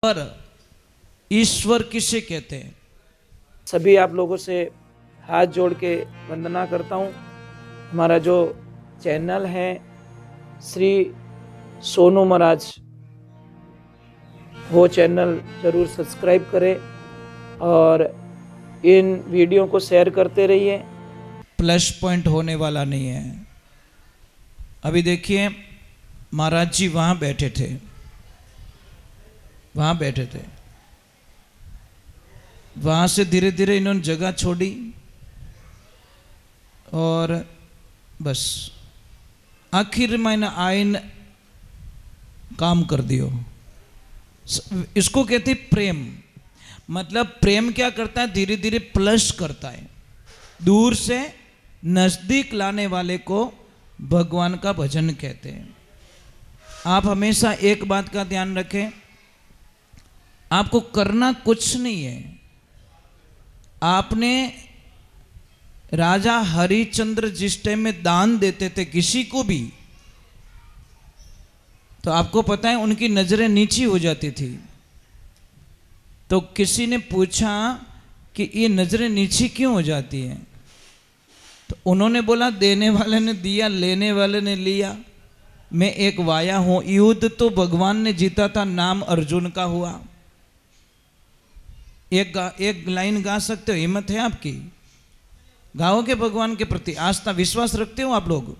पर ईश्वर किसे कहते हैं? सभी आप लोगों से हाथ जोड़ के वंदना करता हूँ। हमारा जो चैनल है श्री सोनू महाराज, वो चैनल ज़रूर सब्सक्राइब करें और इन वीडियो को शेयर करते रहिए। प्लस पॉइंट होने वाला नहीं है। अभी देखिए, महाराज जी वहाँ बैठे थे, वहाँ से धीरे धीरे इन्होंने जगह छोड़ी और बस आखिर मैंने आइन काम कर दियो। इसको कहते प्रेम। मतलब प्रेम क्या करता है? धीरे धीरे प्लस करता है। दूर से नजदीक लाने वाले को भगवान का भजन कहते हैं। आप हमेशा एक बात का ध्यान रखें, आपको करना कुछ नहीं है। आपने राजा हरिश्चंद्र जिस टाइम में दान देते थे किसी को भी, तो आपको पता है उनकी नजरें नीची हो जाती थी। तो किसी ने पूछा कि ये नजरें नीची क्यों हो जाती हैं? तो उन्होंने बोला, देने वाले ने दिया, लेने वाले ने लिया। मैं एक वाया हूं। युद्ध तो भगवान ने जीता था, नाम अर्जुन का हुआ। एक लाइन गा सकते हो? हिम्मत है आपकी? गाओगे भगवान के प्रति? आस्था विश्वास रखते हो आप लोग?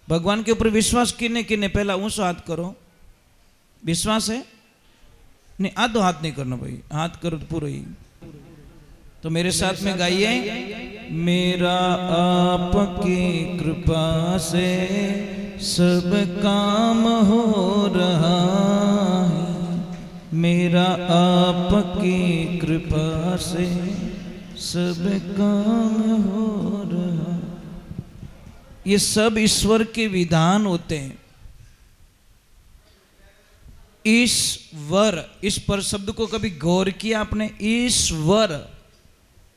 भगवान के ऊपर विश्वास किने किने? पहला ऊंचा हाथ करो। विश्वास है? नहीं, आधो हाथ नहीं करना भाई, हाथ करो तो पूरा ही। तो मेरे साथ में गाइए, मेरा आपकी कृपा से सब काम हो रहा है, मेरा आपकी कृपा से सब काम हो रहा। ये सब ईश्वर के विधान होते हैं। ईश्वर, इस पर शब्द को कभी गौर किया आपने? ईश्वर,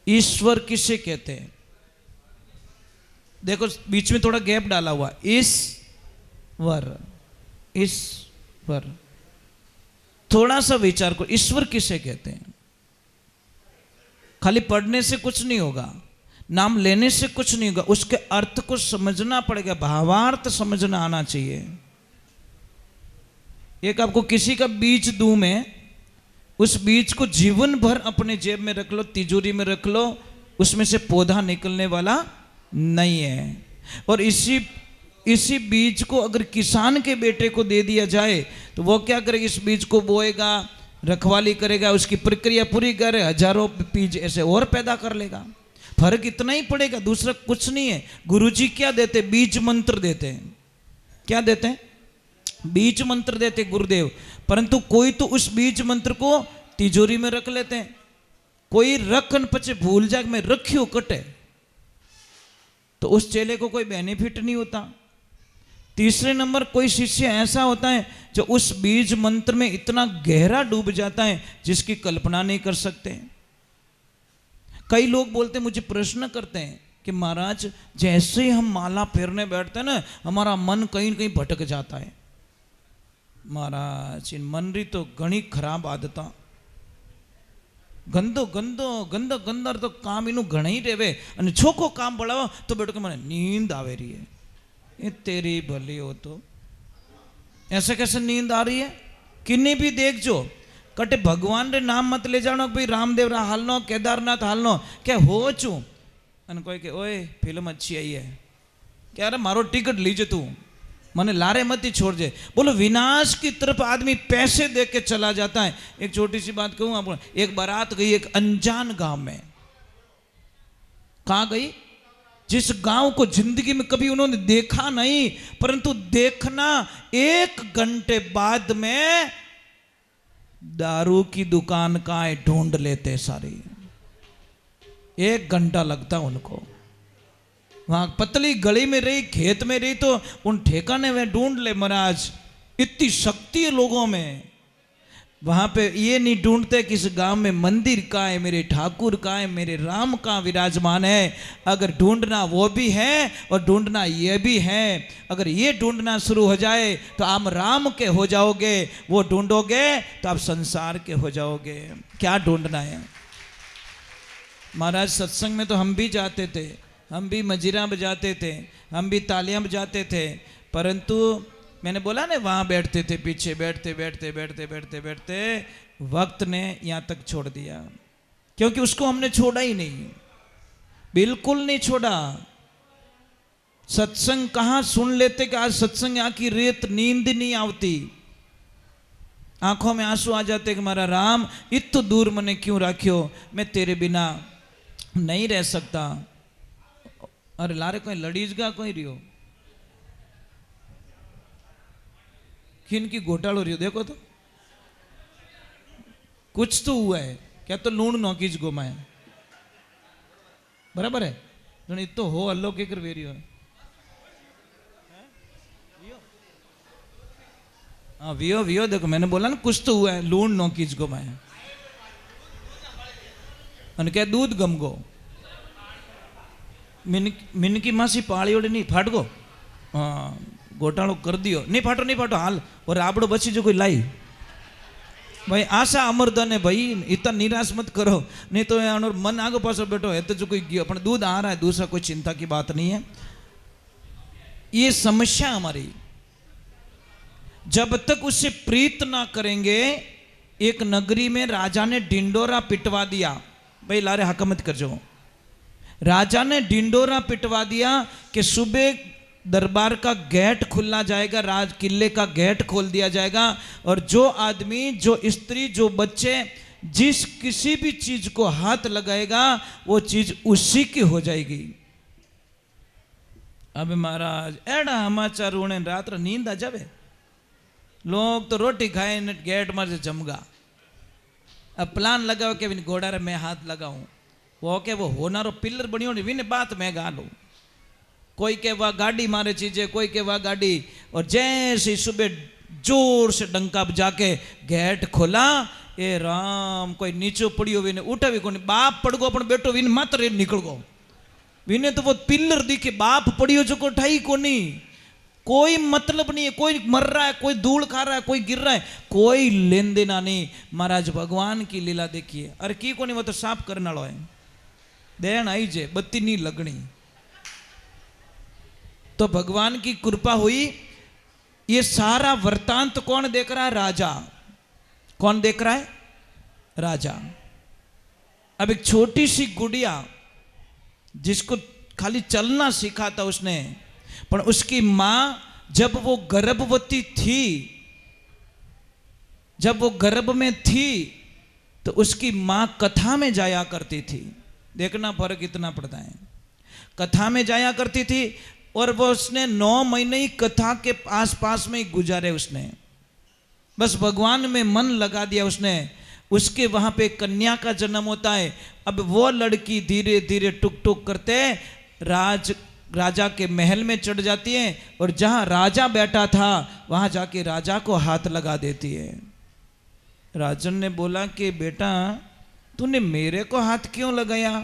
ईश्वर किसे कहते हैं? देखो बीच में थोड़ा गैप डाला हुआ। ईश्वर, ईश्वर, थोड़ा सा विचार करो, ईश्वर किसे कहते हैं? खाली पढ़ने से कुछ नहीं होगा, नाम लेने से कुछ नहीं होगा, उसके अर्थ को समझना पड़ेगा, भावार्थ समझना आना चाहिए। एक आपको किसी का बीज दूं मैं, उस बीज को जीवन भर अपने जेब में रख लो, तिजोरी में रख लो, उसमें से पौधा निकलने वाला नहीं है। और इसी बीज को अगर किसान के बेटे को दे दिया जाए तो वो क्या करेगा? इस बीज को बोएगा, रखवाली करेगा, उसकी प्रक्रिया पूरी करे, हजारों बीज ऐसे और पैदा कर लेगा। फर्क इतना ही पड़ेगा, दूसरा कुछ नहीं है। गुरुजी क्या देते? बीज मंत्र देते हैं। क्या देते हैं? बीज मंत्र देते गुरुदेव। परंतु कोई तो उस बीज मंत्र को तिजोरी में रख लेते हैं, कोई रखन पचे भूल जाए मैं रखियो कटे, तो उस चेले को कोई बेनिफिट नहीं होता। तीसरे नंबर, कोई शिष्य ऐसा होता है जो उस बीज मंत्र में इतना गहरा डूब जाता है जिसकी कल्पना नहीं कर सकते। कई लोग बोलते, मुझे प्रश्न करते हैं कि महाराज जैसे ही हम माला फेरने बैठते हैं ना, हमारा मन कहीं कहीं भटक जाता है। महाराज इन मन री तो घनी खराब आदता, गंदो गंदो गंदा गंदर तो काम इनू घना ही रेवे, अने छोको काम बढ़ाओ तो बेटो के मैंने नींद आवे रही है। ये तेरी भली हो तो ऐसे कैसे नींद आ रही है? किन्नी भी देख जो कटे भगवान रे नाम मत ले जानो भाई, रामदेव रा हालनो, केदारनाथ हालनो, क्या हो चू? अने कोई के ओए फिल्म अच्छी आई है, क्या रे मारो टिकट लीजे तू, मने लारे मत ही छोड़ दे। बोलो विनाश की तरफ आदमी पैसे दे के चला जाता है। एक छोटी सी बात कहूं आपको, एक बारात गई एक अनजान गांव में। कहां गई? जिस गांव को जिंदगी में कभी उन्होंने देखा नहीं, परंतु देखना 1 घंटे बाद में दारू की दुकान का ढूंढ लेते सारी। 1 घंटा लगता उनको। वहां पतली गली में रही, खेत में रही, तो उन ठेकाने में ढूंढ ले। महाराज इतनी शक्ति है लोगों में। वहां पे ये नहीं ढूंढते कि इस गांव में मंदिर कहाँ है, मेरे ठाकुर कहाँ है, मेरे राम कहाँ विराजमान है। अगर ढूंढना वो भी है और ढूंढना ये भी है। अगर ये ढूंढना शुरू हो जाए तो आप राम के हो जाओगे, वो ढूंढोगे तो आप संसार के हो जाओगे। क्या ढूंढना है? महाराज सत्संग में तो हम भी जाते थे, हम भी मजीरा बजाते थे, हम भी तालियां बजाते थे, परंतु मैंने बोला ना वहाँ बैठते थे, पीछे बैठते बैठते बैठते बैठते बैठते वक्त ने यहाँ तक छोड़ दिया, क्योंकि उसको हमने छोड़ा ही नहीं, बिल्कुल नहीं छोड़ा। सत्संग कहाँ सुन लेते कि आज सत्संग आकी रेत नींद नहीं आवती, आंखों में आंसू आ जाते कि हमारा राम इतने दूर मने क्यों राख्यो, मैं तेरे बिना नहीं रह सकता। अरे लारे कोई लड़ीज गा कोई रियो, किन की घोटालो रियो, देखो तो कुछ तो हुआ है क्या? तो लूण नौकीज गोमाया, बराबर है? तो हो अल्लो के कर वेरियो, हाँ वियो वियो, देखो मैंने बोला ना कुछ तो हुआ है, लूण नौकीज गोमाया અને કે दूध गमगो, मिनकी मासी पाड़ी ओड़ी नहीं फाट गो, हाँ घोटालो कर दियो, नहीं फाटो हाल, और राबड़ो बची जो कोई लाई भाई, आशा अमरदन है भाई, इतना निराश मत करो, नहीं तो मन आगे पास बैठो है तो जो कोई गयो, अपन दूध आ रहा है, दूसरा कोई चिंता की बात नहीं है। ये समस्या हमारी, जब तक उससे प्रीत ना करेंगे। एक नगरी में राजा ने डिंडोरा पिटवा दिया, भाई लारे हक मत कर जाओ, राजा ने डिंडोरा पिटवा दिया कि सुबह दरबार का गेट खुलना जाएगा, राज किले का गेट खोल दिया जाएगा, और जो आदमी, जो स्त्री, जो बच्चे जिस किसी भी चीज को हाथ लगाएगा वो चीज उसी की हो जाएगी। अब महाराज एड़ा समाचार उड़े, रात्र नींद आ जावे, लोग तो रोटी खाए गेट मार से जमगा। अब प्लान लगाओ कि घोड़ा रे मैं हाथ लगाऊं, वो के वो होनारो पिलर बनियो विने बात मैं गा लूं। कोई के वह गाड़ी मारे चीजें, कोई के वह गाड़ी, और जैसे सुबह जोर से डंका बजा के गेट खोला, ए राम कोई नीचो पड़ियो विने उठा भी कोनी, बाप पड़ गो अपन बेटो विने मात्र निकल गो, विने तो वो पिलर दिखे, बाप पड़ियो जो को ठाई कोनी, कोई मतलब नहीं है, कोई मर रहा है, कोई धूल खा रहा है, कोई गिर रहा है, कोई लेन देना नहीं। महाराज भगवान की लीला देखिए, अरे की कोनी वो तो साफ करने वालो है, देन आई जे बत्ती नहीं लगनी, तो भगवान की कृपा हुई। ये सारा वृतांत कौन देख रहा है? राजा। कौन देख रहा है? राजा। अब एक छोटी सी गुड़िया जिसको खाली चलना सीखा था उसने, पर उसकी मां जब वो गर्भवती थी, जब वो गर्भ में थी तो उसकी मां कथा में जाया करती थी। देखना फर्क इतना पड़ता है, कथा में जाया करती थी, और वो उसने 9 महीने ही कथा के आसपास में ही गुजारे उसने, बस भगवान में मन लगा दिया उसने। उसके वहां पे कन्या का जन्म होता है। अब वो लड़की धीरे धीरे टुक टुक करते राजा के महल में चढ़ जाती है, और जहां राजा बैठा था वहां जाके राजा को हाथ लगा देती है। राजन ने बोला कि बेटा तूने मेरे को हाथ क्यों लगाया?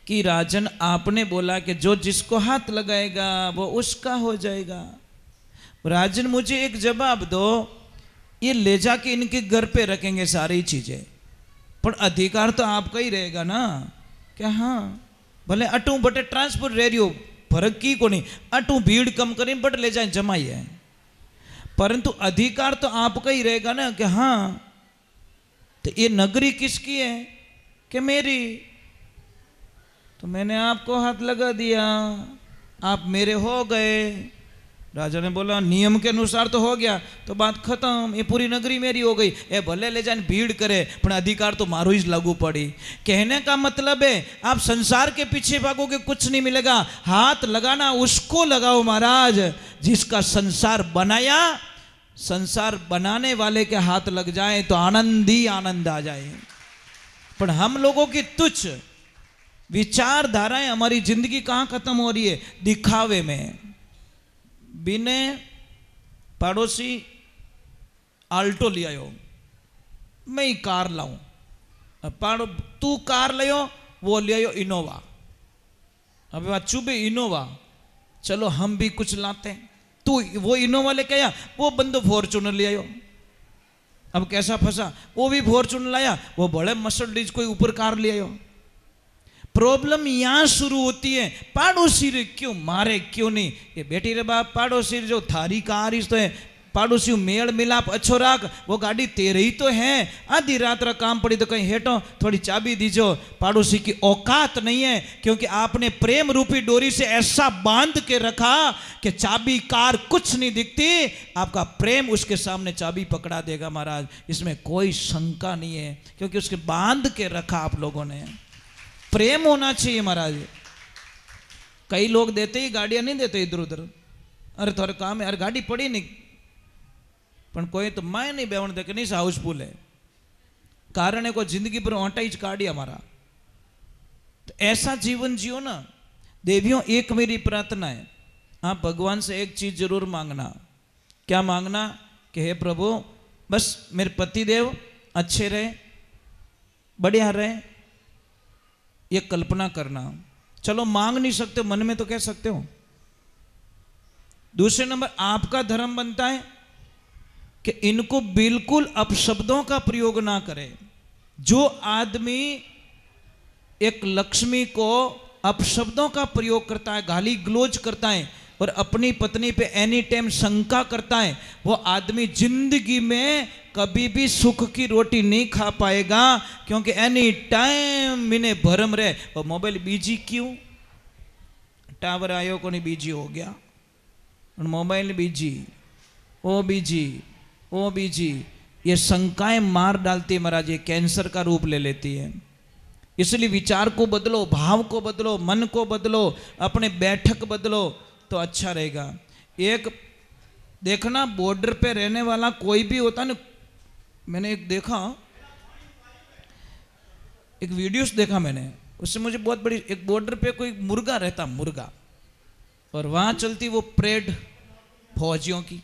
कि राजन आपने बोला कि जो जिसको हाथ लगाएगा वो उसका हो जाएगा। राजन मुझे एक जवाब दो, ये ले जाके इनके घर पे रखेंगे सारी चीजें, पर अधिकार तो आपका ही रहेगा ना? क्या हाँ, भले अटू बटे ट्रांसपोर्ट रह रही हो, फर्क की को नहीं, अटू भीड़ कम करें बट ले जाए जमाई है, परंतु अधिकार तो आपका ही रहेगा ना कि हाँ। तो ये नगरी किसकी है? कि मेरी, तो मैंने आपको हाथ लगा दिया, आप मेरे हो गए। राजा ने बोला नियम के अनुसार तो हो गया, तो बात खत्म, ये पूरी नगरी मेरी हो गई। ए भले ले जाने भीड़ करे, पर अधिकार तो मारो ही लागू पड़ी। कहने का मतलब है आप संसार के पीछे भागोगे कुछ नहीं मिलेगा, हाथ लगाना उसको लगाओ महाराज जिसका संसार बनाया। संसार बनाने वाले के हाथ लग जाए तो आनंद ही आनंद आ जाए। पर हम लोगों की तुच्छ विचारधाराएं, हमारी जिंदगी कहां खत्म हो रही है? दिखावे में। बिने पड़ोसी आल्टो ले आयो, मैं ही कार लाऊं, पाड़ो तू कार लियो, वो ले आयो इनोवा। अब बात चुभे इनोवा, चलो हम भी कुछ लाते हैं। तू वो इनोवा लेके आया, वो बंदो फॉर्चूनर ले आयो। अब कैसा फंसा, वो भी फॉर्चूनर लाया, वो बड़े मर्सिडीज कोई ऊपर कार ले आयो। प्रॉब्लम यहां शुरू होती है, पाड़ोसी रे क्यों मारे क्यों नहीं। ये बेटी रे बाप, पड़ोसी जो थारी कार इस तो है, पड़ोसी मेल मिलाप अच्छो राख, वो गाड़ी तेरे ही तो है। आधी रात रा काम पड़ी तो कहीं हेटो थोड़ी चाबी दीजो। पड़ोसी की औकात नहीं है, क्योंकि आपने प्रेम रूपी डोरी से ऐसा बांध के रखा कि चाबी कार कुछ नहीं दिखती, आपका प्रेम उसके सामने चाबी पकड़ा देगा महाराज। इसमें कोई शंका नहीं है, क्योंकि उसके बांध के रखा आप लोगों ने। प्रेम होना चाहिए महाराज। कई लोग देते ही गाड़ियां नहीं देते इधर उधर, अरे थोड़े काम है, अरे गाड़ी पड़ी नहीं, पर कोई तो मैं नहीं बेवण दे के नहीं हाउसफुल है, कारण है को जिंदगी पर ऑटाइज काढ़ी हमारा। तो ऐसा जीवन जियो ना। देवियों, एक मेरी प्रार्थना है, आप भगवान से एक चीज जरूर मांगना। क्या मांगना? कि हे प्रभु, बस मेरे पति देव अच्छे रहे, बढ़िया रहे, ये कल्पना करना। चलो मांग नहीं सकते, मन में तो कह सकते हो। दूसरे नंबर, आपका धर्म बनता है कि इनको बिल्कुल अपशब्दों का प्रयोग ना करें। जो आदमी एक लक्ष्मी को अपशब्दों का प्रयोग करता है, गाली गलौज करता है और अपनी पत्नी पे एनी टाइम शंका करता है, वो आदमी जिंदगी में कभी भी सुख की रोटी नहीं खा पाएगा, क्योंकि एनी टाइम इन्हें भरम रहे। और मोबाइल बीजी क्यों? टावर आयो को नहीं बीजी हो गया, मोबाइल बीजी, ओ बीजी, ओ बीजी, ये शंकाएं मार डालती है महाराज, ये कैंसर का रूप ले लेती है। इसलिए विचार को बदलो, भाव को बदलो, मन को बदलो, अपने बैठक बदलो तो अच्छा रहेगा। एक देखना, बॉर्डर पे रहने वाला कोई भी होता ना, मैंने एक देखा, एक वीडियोस देखा मैंने, उससे मुझे बहुत बड़ी, एक बॉर्डर पे कोई मुर्गा रहता, मुर्गा, और वहां चलती वो परेड फौजियों की।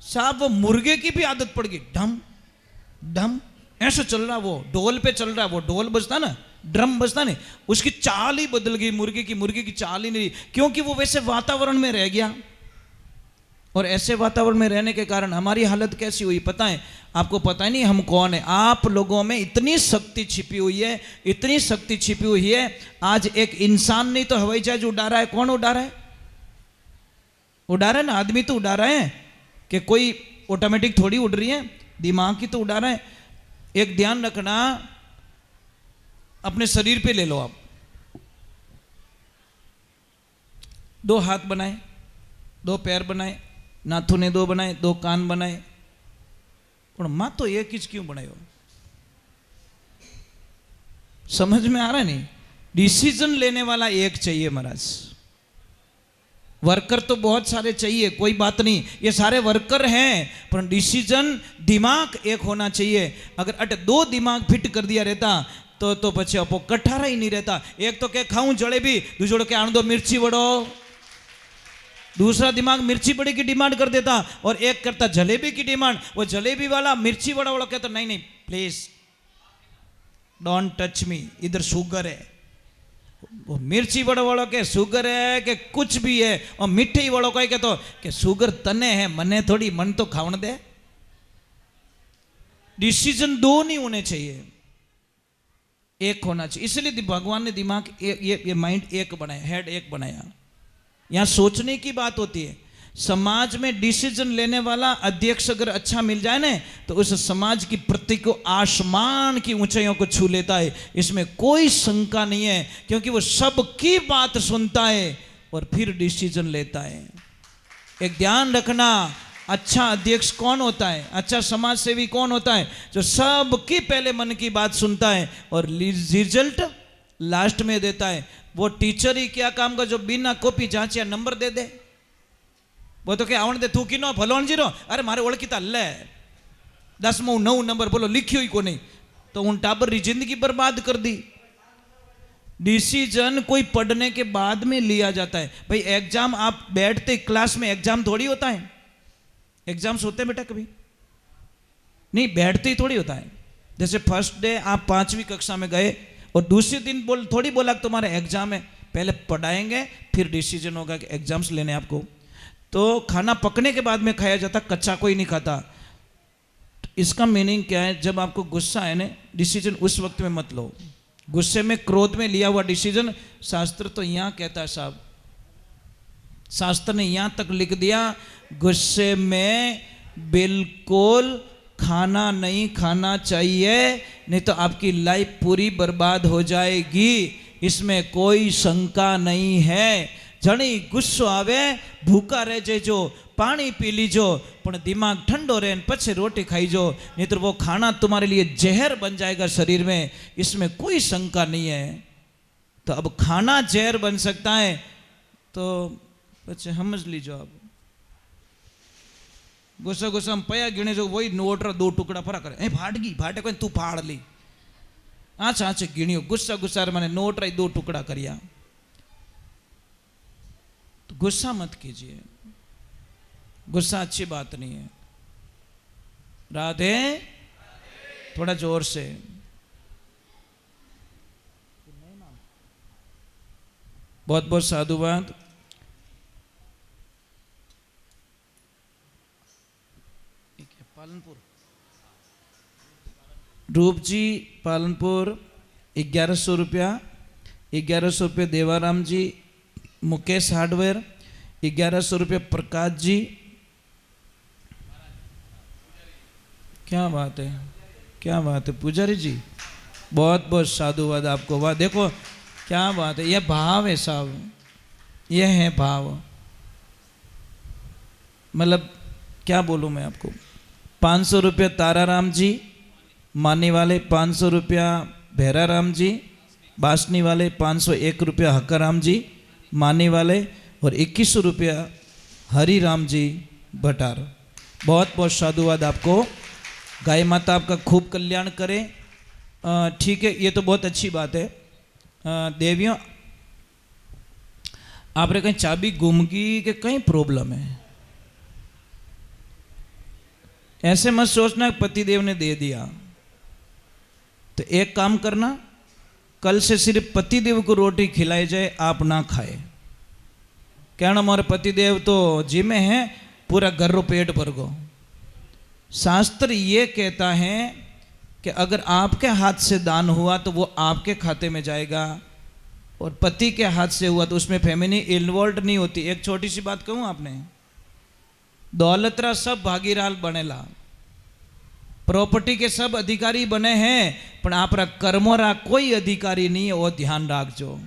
साहब वो मुर्गे की भी आदत पड़ गई, डम डम ऐसे चल रहा, वो ढोल पे चल रहा, वो ढोल बजता ना, ड्रम बजता नहीं, उसकी चाल ही बदल गई मुर्गे की चाल ही नहीं, क्योंकि वो वैसे वातावरण में रह गया। और ऐसे वातावरण में रहने के कारण हमारी हालत कैसी हुई पता है आपको? पता ही नहीं हम कौन है। आप लोगों में इतनी शक्ति छिपी हुई है, इतनी शक्ति छिपी हुई है। आज एक इंसान नहीं तो हवाई जहाज उड़ा रहा है। कौन उड़ा रहा है? उड़ा रहा है ना, आदमी तो उड़ा रहा है, कि कोई ऑटोमेटिक थोड़ी उड़ रही है, दिमाग की तो उड़ा रहा है। एक ध्यान रखना, अपने शरीर पे ले लो आप, 2 हाथ बनाए, 2 पैर बनाए, नाथुने 2 बनाए, 2 कान बनाए, पर मां तो एक ही क्यों बनाए? समझ में आ रहा है नहीं? डिसीजन लेने वाला एक चाहिए महाराज। वर्कर तो बहुत सारे चाहिए, कोई बात नहीं, ये सारे वर्कर हैं, पर डिसीजन दिमाग एक होना चाहिए। अगर अट 2 दिमाग फिट कर दिया रहता तो पछे अपो कठारा ही नहीं रहता। एक तो क्या खाऊं जलेबी, दूसरो के आण दो मिर्ची वड़ो, दूसरा दिमाग मिर्ची बड़े की डिमांड कर देता और एक करता जलेबी की डिमांड। वो जलेबी वाला मिर्ची वड़ा वाला कहता नहीं नहीं प्लीज डोंट टच मी, इधर शुगर है। वो मिर्ची वड़ा वालों के शुगर है कि कुछ भी है, और मिठाई वालों को कहते कि शुगर तने है, मने थोड़ी, मन तो खावन दे। डिसीजन 2 नहीं होने चाहिए, एक होना चाहिए। इसलिए भगवान ने दिमाग ये माइंड एक बनाया, हेड एक बनाया। यहां सोचने की बात होती है। समाज में डिसीजन लेने वाला अध्यक्ष अगर अच्छा मिल जाए ना, तो उस समाज की प्रति को आसमान की ऊंचाइयों को छू लेता है, इसमें कोई शंका नहीं है, क्योंकि वो सबकी बात सुनता है और फिर डिसीजन लेता है। एक ध्यान रखना, अच्छा अध्यक्ष कौन होता है, अच्छा समाज सेवी कौन होता है? जो सबकी पहले मन की बात सुनता है और रिजल्ट लास्ट में देता है। वो टीचर ही क्या काम का जो बिना कॉपी जांचे नंबर दे दे? वो तो क्या आवण दे, तू किनो भलोण जीरो, अरे मारे ओळखीता ले 10मो 9 नंबर बोलो लिखियो ही को नहीं, तो उन टाबर री जिंदगी बर्बाद कर दी। डिसीजन कोई पढ़ने के बाद में लिया जाता है। भाई एग्जाम आप बैठते क्लास में, एग्जाम थोड़ी होता है। एग्जाम्स होते हैं बेटा कभी? नहीं, बैठते ही थोड़ी होता है। जैसे फर्स्ट डे आप 5वीं कक्षा में गए और दूसरे दिन थोड़ी बोला कि तुम्हारा एग्जाम है, पहले पढ़ाएंगे फिर डिसीजन होगा कि एग्जाम्स लेने आपको। तो खाना पकने के बाद में खाया जाता, कच्चा कोई नहीं खाता। इसका मीनिंग क्या है? जब आपको गुस्सा है ना, डिसीजन उस वक्त में मत लो। गुस्से में, क्रोध में लिया हुआ डिसीजन, शास्त्र तो यहां कहता है साहब, शास्त्र ने यहां तक लिख दिया, गुस्से में बिल्कुल खाना नहीं खाना चाहिए, नहीं तो आपकी लाइफ पूरी बर्बाद हो जाएगी। इसमें कोई शंका नहीं है। जणी गुस्सो आवे भूखा रह जेजो, पानी पी लीजो, पर दिमाग ठंडो रहे पछे रोटी खाईजो, नहीं तो वो खाना तुम्हारे लिए जहर बन जाएगा शरीर में। इसमें कोई शंका नहीं है। तो अब खाना जहर बन सकता है तो पछे समझ लीजो। आप गुस्सा गुस्सा में पया गिने जो वही नोट दो टुकड़ा फरा करे, ए फाट गई, फाटे कोई तू फाड़ ली, आछ आछ गिणियो, गुस्सा गुस्सा मैंने नोट रही 2 टुकड़ा करिया। तो गुस्सा मत कीजिए, गुस्सा अच्छी बात नहीं है। राधे, थोड़ा जोर से। बहुत बहुत साधुवाद। पालनपुर, रूप जी पालनपुर 1100 रुपया। 1100 रुपये देवाराम जी, मुकेश हार्डवेयर 1100 रुपये प्रकाश जी। क्या बात है, क्या बात है पुजारी जी, बहुत बहुत साधुवाद आपको। वाह, देखो क्या बात है, यह भाव है साहब, यह है भाव। मतलब क्या बोलूँ मैं आपको। 500 रुपये ताराराम जी मानी वाले, 500 रुपया भैराराम जी बासनी वाले, 501 रुपया हक्काराम जी मानी वाले, और 2100 रुपया हरिराम जी भटार। बहुत बहुत साधुवाद आपको। गाय माता आपका खूब कल्याण करे। ठीक है, ये तो बहुत अच्छी बात है। देवियों, आपने कहीं चाबी गुम गई कि कहीं प्रॉब्लम है, ऐसे मत सोचना पतिदेव ने दे दिया। तो एक काम करना, कल से सिर्फ पतिदेव को रोटी खिलाई जाए, आप ना खाए। कहना हमारे पतिदेव तो जी में है, पूरा घर रो पेट भर गो। शास्त्र ये कहता है कि अगर आपके हाथ से दान हुआ तो वो आपके खाते में जाएगा, और पति के हाथ से हुआ तो उसमें फैमिली इन्वॉल्व नहीं होती। एक छोटी सी बात कहूँ, आपने दौलतरा सब भागीदार बनेला, प्रॉपर्टी के सब अधिकारी बने हैं, पर आपरा कर्मोरा कोई अधिकारी नहीं है, वो ध्यान रखजो।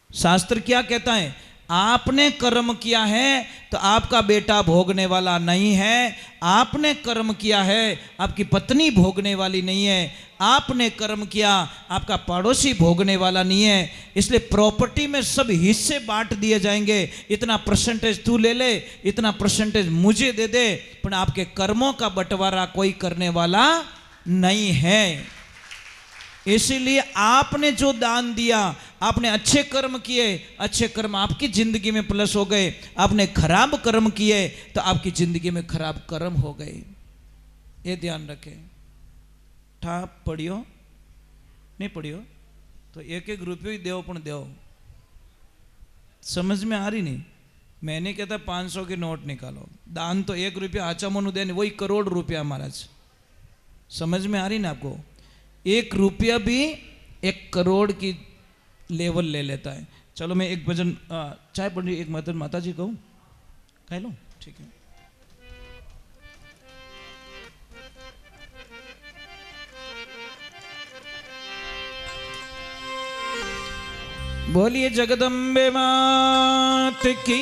शास्त्र क्या कहता है? आपने कर्म किया है तो आपका बेटा भोगने वाला नहीं है, आपने कर्म किया है आपकी पत्नी भोगने वाली नहीं है, आपने कर्म किया आपका पड़ोसी भोगने वाला नहीं है। इसलिए प्रॉपर्टी में सब हिस्से बांट दिए जाएंगे, इतना परसेंटेज तू ले ले, इतना परसेंटेज मुझे दे दे, पर आपके कर्मों का बंटवारा कोई करने वाला नहीं है। इसीलिए आपने जो दान दिया, आपने अच्छे कर्म किए, अच्छे कर्म आपकी जिंदगी में प्लस हो गए। आपने खराब कर्म किए तो आपकी जिंदगी में खराब कर्म हो गए। ये ध्यान रखें। ठाप पढ़ियो नहीं पढ़ियो तो 1-1 रुपये ही देव, पण देव। समझ में आ रही नहीं? मैं नहीं कहता 500 के नोट निकालो, दान तो 1 रुपया आचा मनु दे, वही करोड़ रुपया महाराज। समझ में आ रही ना आपको? 1 रुपया भी 1 करोड़ की लेवल ले लेता है। चलो मैं एक भजन चाय पढ़ रही, एक भजन माता जी कहूँ, कह लो? ठीक है। बोलिए जगदम्बे मात की।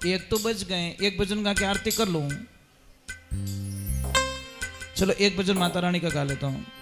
1 तो बज गए, एक भजन गा के आरती कर लूं। चलो एक भजन माता रानी का गा लेता हूं।